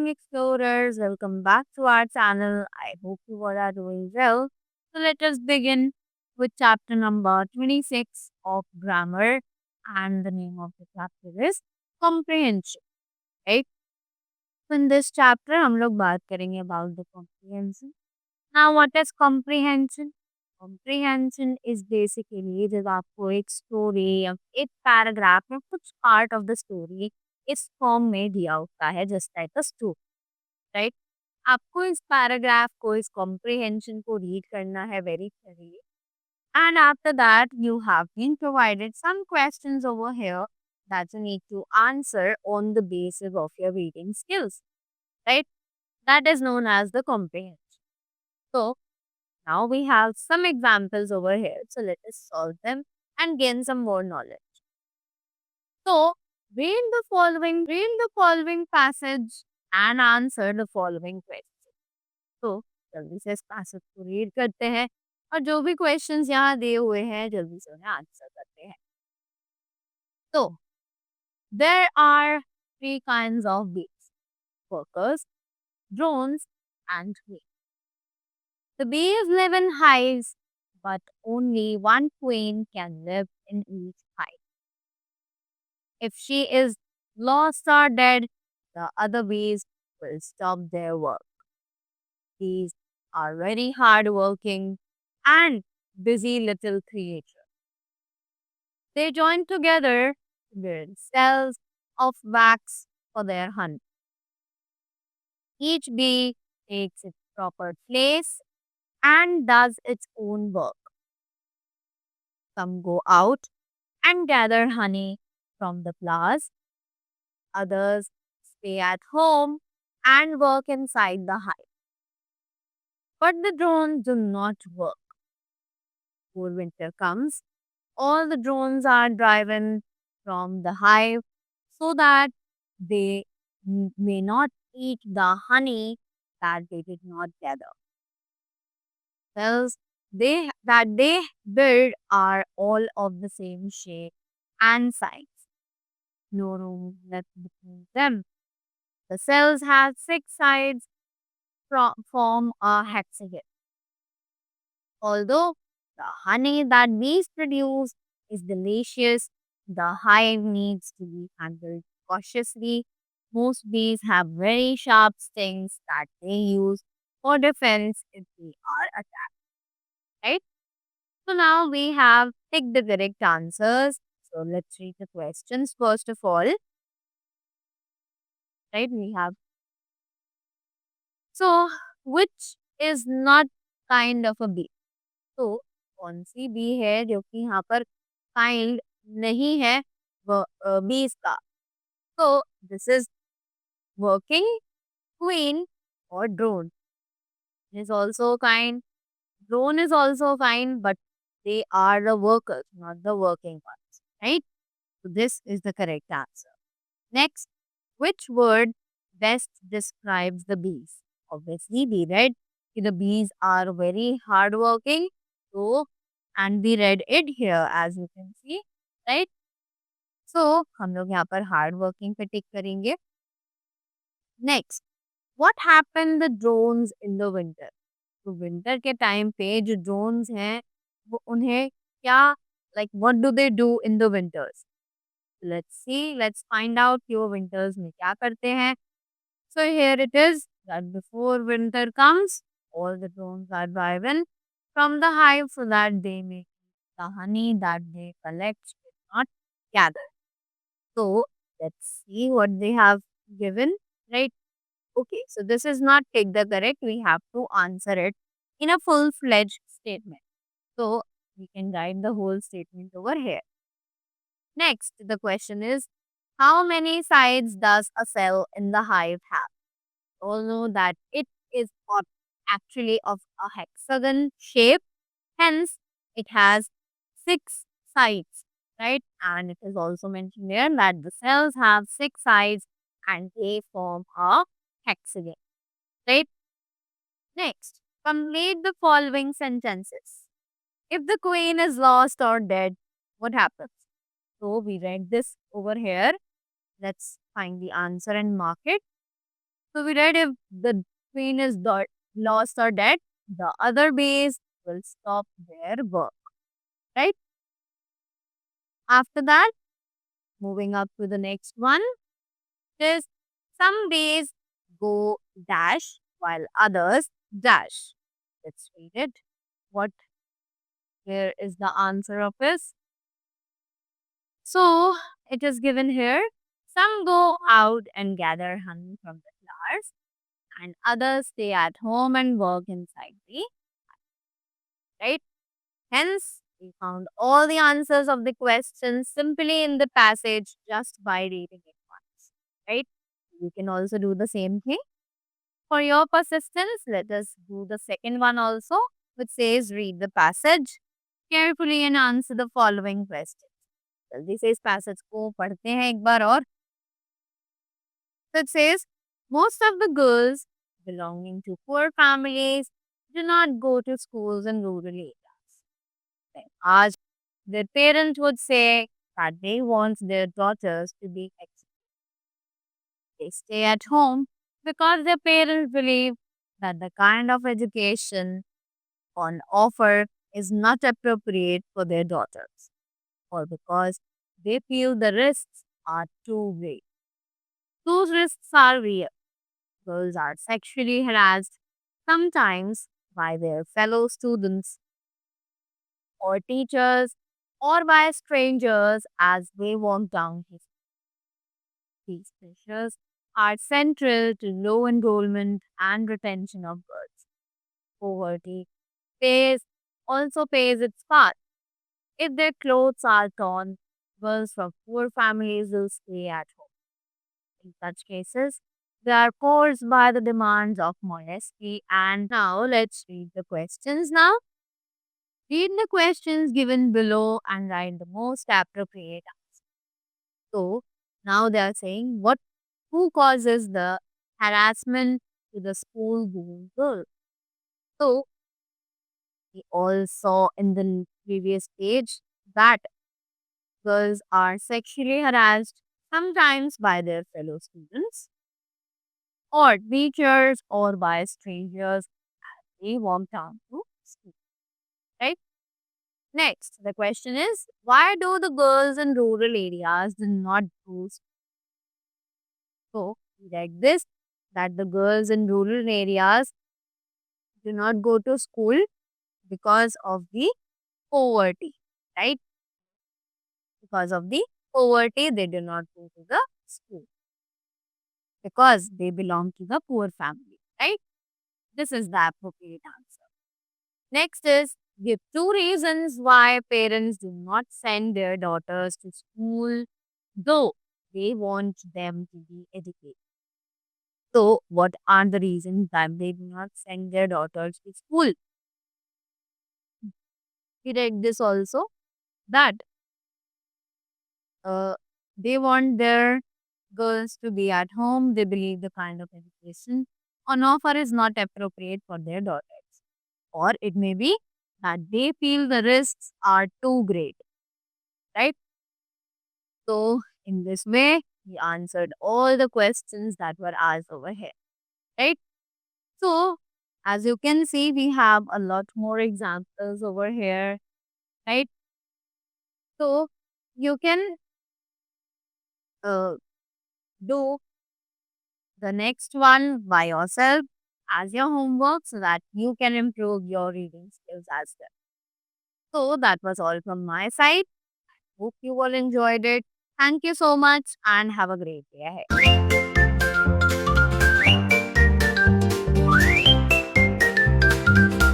morning, explorers. Welcome back to our channel. I hope you all are doing well. So, let us begin with chapter number 26 of grammar, and the name of the chapter is comprehension. Right? So, in this chapter, हम लोग बात करेंगे about the comprehension. Now, what is comprehension? Comprehension is basically जब आपको एक story या एक paragraph में कुछ पार्ट ऑफ द स्टोरी इस फॉर्म में दिया होता है just like a story, right? आपको इस पैराग्राफ को इस कॉम्प्रिहेंशन को रीड करना है very thoroughly and after that you have been provided some questions over here that you need to answer on the basis of your reading skills, right? That is known as the comprehension. So now we have some examples over here. So let us solve them and gain some more knowledge. So read the following passage and answer the following question. तो जल्दी से इस passage को read करते हैं और जो भी क्वेश्चंस यहाँ दिए हुए हैं जल्दी से उन्हें आंसर करते हैं. तो there are three kinds of bees: workers, drones, and queen. The bees live in hives, but only one queen can live in each hive. If she is lost or dead, the other bees will stop their work. Bees are very hardworking and busy little creatures. They join together to build cells of wax for their honey. Each bee takes its proper place and does its own work. Some go out and gather honey from the flowers. Others stay at home and work inside the hive. But the drones do not work. Before winter comes, all the drones are driven from the hive so that they may not eat the honey that they did not gather. Cells they build are all of the same shape and size. No room left between them. The cells have six sides form a hexagon. Although the honey that bees produce is delicious, the hive needs to be handled cautiously. Most bees have very sharp stings that they use for defense if they are attacked, right? So now we have picked the correct answers. So let's read the questions first of all, right? We have so which is not kind of a bee? तो कौन C B है जो कि यहाँ पर kind नहीं है बीज का? तो दिस इज वर्किंग, क्वीन और drone is also kind. Drone is also kind but they are the workers, not the working ones, right? So this is the correct answer. Next, which word best describes the bees? Obviously, we read the bees are very hardworking. So, and we read it here as you can see, right? So, हम लोग यहाँ पर hard working पे टिक करेंगे. Next, what happened the drones in the winter? तो winter के time पे जो drones हैं वो उन्हें क्या what do they do in the winters? Let's see, let's find out कि वो winters में क्या करते हैं. So here it is that before winter comes, all the drones are driven from the hive so that they may keep the honey that they collect but not gather. So let's see what they have given, right? Okay, so this is not take the correct. We have to answer it in a full-fledged statement. So we can write the whole statement over here. Next, the question is, how many sides does a cell in the hive have? All know that it is actually of a hexagon shape. Hence, it has six sides, right? And it is also mentioned here that the cells have six sides and they form a hexagon, right? Next, complete the following sentences. If the queen is lost or dead, what happens? So, we read this over here. Let's find the answer and mark it. So we read if the train is lost or dead, the other bays will stop their work, right? After that, moving up to the next one is some bays go dash while others dash. Let's read it. What here is the answer of this? So it is given here. Some go out and gather honey from the flowers, and others stay at home and work inside the right. Hence, we found all the answers of the questions simply in the passage just by reading it once. Right? You can also do the same thing. For your persistence, let us do the second one also, which says read the passage carefully and answer the following questions. जल्दी से इस passage को पढ़ते हैं एक बार और. So it says, most of the girls belonging to poor families do not go to schools in rural areas. As their parents would say that they want their daughters to be excellent. They stay at home because their parents believe that the kind of education on offer is not appropriate for their daughters, or because they feel the risks are too great. Those risks are real. Girls are sexually harassed, sometimes by their fellow students or teachers or by strangers as they walk down the street. These pressures are central to low enrollment and retention of girls. Poverty pays also pays its part. If their clothes are torn, girls from poor families will stay at home. In such cases, they are forced by the demands of modesty. And now let's read the questions now. Read the questions given below and write the most appropriate answer. So now they are saying who causes the harassment to the school going girl. So we all saw in the previous page that girls are sexually harassed sometimes by their fellow students or teachers or by strangers as they walk down to school. Right? Next, the question is why do the girls in rural areas do not go school? So, we read this that the girls in rural areas do not go to school because of the poverty, right? Because of the poverty, they do not go to the school because they belong to the poor family, right? This is the appropriate answer. Next is give two reasons why parents do not send their daughters to school, though they want them to be educated. So, what are the reasons that they do not send their daughters to school? We read this also that uh, they want their girls to be at home. They believe the kind of education on offer is not appropriate for their daughters. Or it may be that they feel the risks are too great, right? So, in this way, we answered all the questions that were asked over here, right? So, as you can see, we have a lot more examples over here, right? So, you can uh, do the next one by yourself as your homework so that you can improve your reading skills as well. So, that was all from my side. Hope you all enjoyed it. Thank you so much and have a great day ahead.